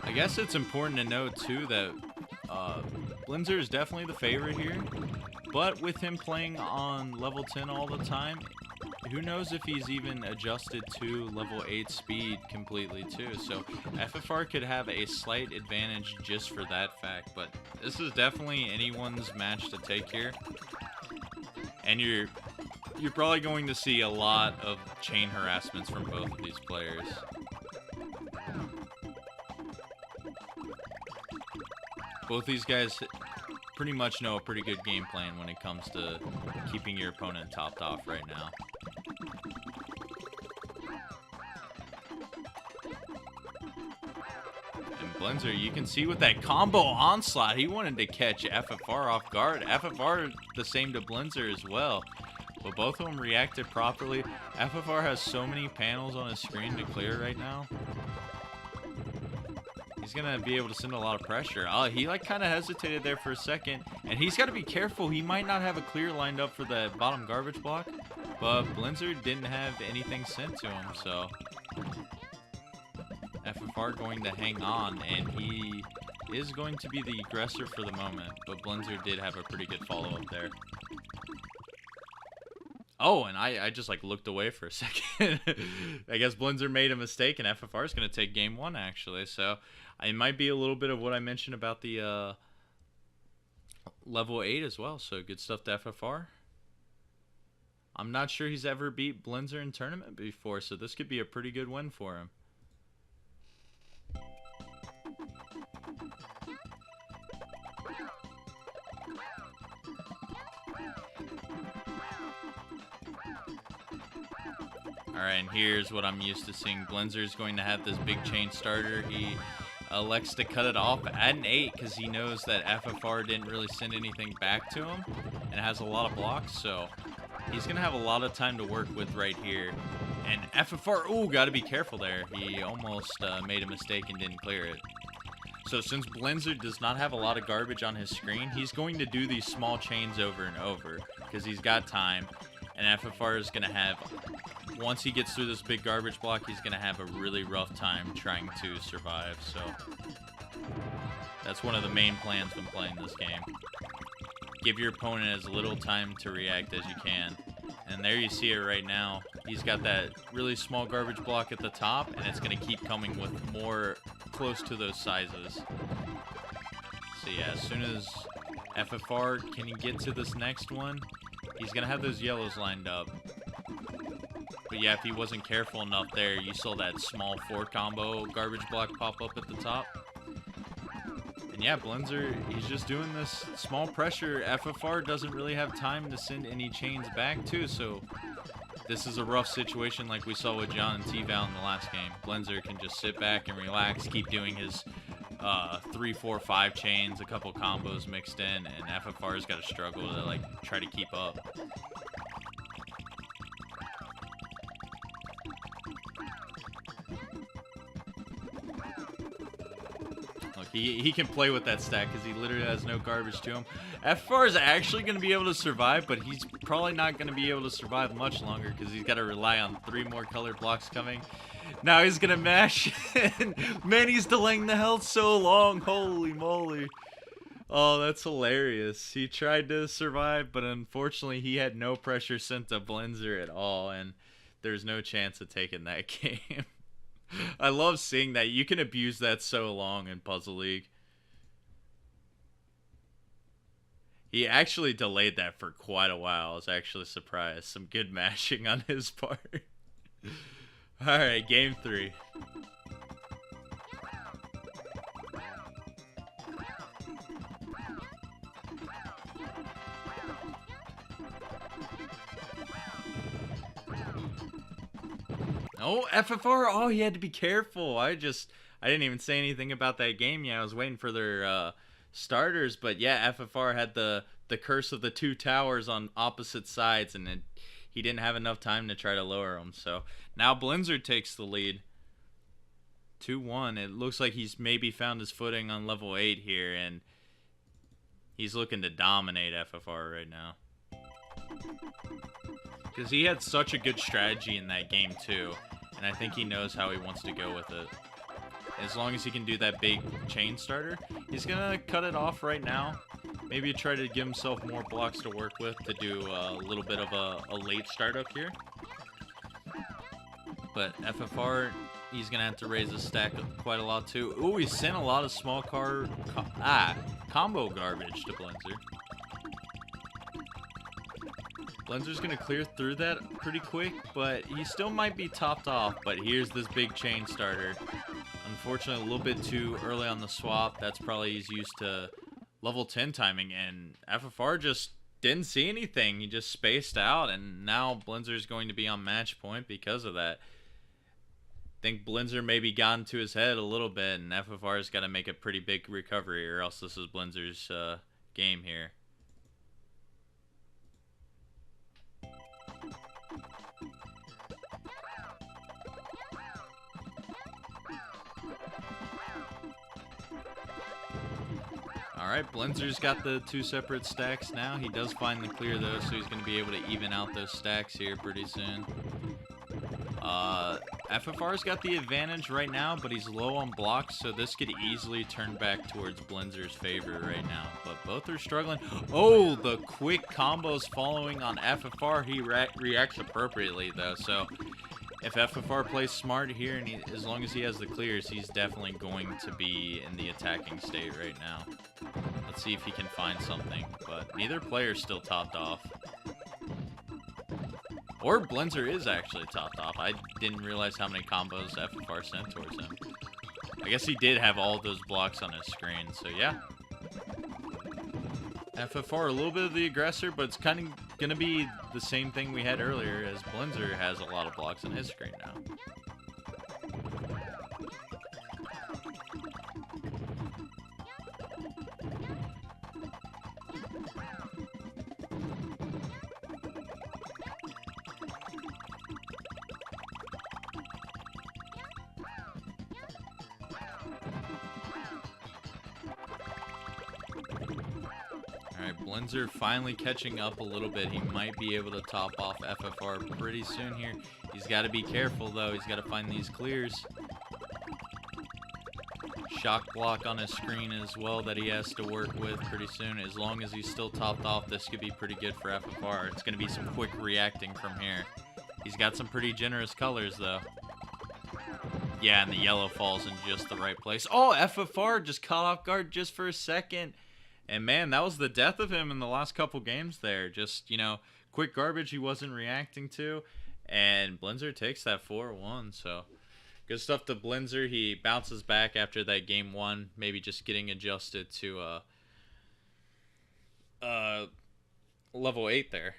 I guess it's important to note too that Blinzer is definitely the favorite here, but with him playing on level 10 all the time, who knows if he's even adjusted to level 8 speed completely too. So FFR could have a slight advantage just for that fact, but this is definitely anyone's match to take here. And you're probably going to see a lot of chain harassments from both of these players. Both these guys pretty much know a pretty good game plan when it comes to keeping your opponent topped off right now. And Blinzer, you can see with that combo onslaught, he wanted to catch FFR off guard. FFR the same to Blinzer as well. But both of them reacted properly. FFR has so many panels on his screen to clear right now. He's gonna be able to send a lot of pressure. He like kind of hesitated there for a second, and he's got to be careful. He might not have a clear lined up for the bottom garbage block, but Blinzer didn't have anything sent to him, so FFR going to hang on, and he is going to be the aggressor for the moment, but Blinzer did have a pretty good follow-up there. Oh, and I just like looked away for a second. I guess Blinzer made a mistake, and FFR is going to take game 1 actually, so it might be a little bit of what I mentioned about the level 8 as well, so good stuff to FFR. I'm not sure he's ever beat Blinzer in tournament before, so this could be a pretty good win for him. Alright, and here's what I'm used to seeing. Blinzer's going to have this big chain starter. He elects to cut it off at an 8 because he knows that FFR didn't really send anything back to him and has a lot of blocks, so he's going to have a lot of time to work with right here. And FFR, ooh, got to be careful there. He almost made a mistake and didn't clear it. So since Blinzer does not have a lot of garbage on his screen, he's going to do these small chains over and over because he's got time. And FFR is going to have, once he gets through this big garbage block, he's going to have a really rough time trying to survive. So that's one of the main plans when playing this game. Give your opponent as little time to react as you can. And there you see it right now. He's got that really small garbage block at the top, and it's going to keep coming with more close to those sizes. So yeah, as soon as FFR can get to this next one, he's going to have those yellows lined up. But yeah, if he wasn't careful enough there, you saw that small 4 combo garbage block pop up at the top. And yeah, Blinzer, he's just doing this small pressure. FFR doesn't really have time to send any chains back too, so this is a rough situation like we saw with John and T-Val in the last game. Blinzer can just sit back and relax, keep doing his 3, 4, 5 chains, a couple combos mixed in, and FFR's got to struggle to like try to keep up. Look, he can play with that stack because he literally has no garbage to him. FFR is actually going to be able to survive, but he's probably not going to be able to survive much longer because he's got to rely on 3 more colored blocks coming. Now he's going to mash. Man, he's delaying the health so long. Holy moly. Oh, that's hilarious. He tried to survive, but unfortunately he had no pressure sent to Blinzer at all, and there's no chance of taking that game. I love seeing that. You can abuse that so long in Puzzle League. He actually delayed that for quite a while. I was actually surprised. Some good mashing on his part. Alright, game 3. Oh, FFR. Oh, he had to be careful. I didn't even say anything about that game yet. I was waiting for their starters, but yeah, FFR had the curse of the 2 towers on opposite sides, and he didn't have enough time to try to lower them. So now Blinzer takes the lead. 2-1. It looks like he's maybe found his footing on level 8 here, and He's looking to dominate FFR right now. Because he had such a good strategy in that game too. And I think he knows how he wants to go with it. As long as he can do that big chain starter, he's going to cut it off right now. Maybe try to give himself more blocks to work with to do a little bit of a late startup here. But FFR, he's going to have to raise his stack quite a lot too. Ooh, he sent a lot of small combo garbage to Blinzer. Blinzer's going to clear through that pretty quick, but he still might be topped off. But here's this big chain starter. Unfortunately, a little bit too early on the swap. That's probably he's used to level 10 timing, and FFR just didn't see anything. He just spaced out, and now Blinzer's going to be on match point because of that. I think Blinzer maybe got into his head a little bit, and FFR's got to make a pretty big recovery, or else this is Blinzer's game here. Alright, Blinzer's got the 2 separate stacks now. He does find the clear though, so he's going to be able to even out those stacks here pretty soon. FFR's got the advantage right now, but he's low on blocks, so this could easily turn back towards Blinzer's favor right now. But both are struggling. Oh, the quick combos following on FFR. He reacts appropriately though, so if FFR plays smart here, and as long as he has the clears, he's definitely going to be in the attacking state right now. Let's see if he can find something, but neither player's still topped off. Or Blinzer is actually topped off. I didn't realize how many combos FFR sent towards him. I guess he did have all those blocks on his screen, so yeah. FFR a little bit of the aggressor, but it's kind of going to be the same thing we had earlier, as Blinzer has a lot of blocks on his screen now. Blinzer finally catching up a little bit. He might be able to top off FFR pretty soon here. He's got to be careful though. He's got to find these clears. Shock block on his screen as well that he has to work with pretty soon. As long as he's still topped off, this could be pretty good for FFR. It's going to be some quick reacting from here. He's got some pretty generous colors though. Yeah, and the yellow falls in just the right place. Oh, FFR just caught off guard just for a second. And man, that was the death of him in the last couple games there. Just, you know, quick garbage he wasn't reacting to. And Blinzer takes that 4-1. So, good stuff to Blinzer. He bounces back after that game 1. Maybe just getting adjusted to level 8 there.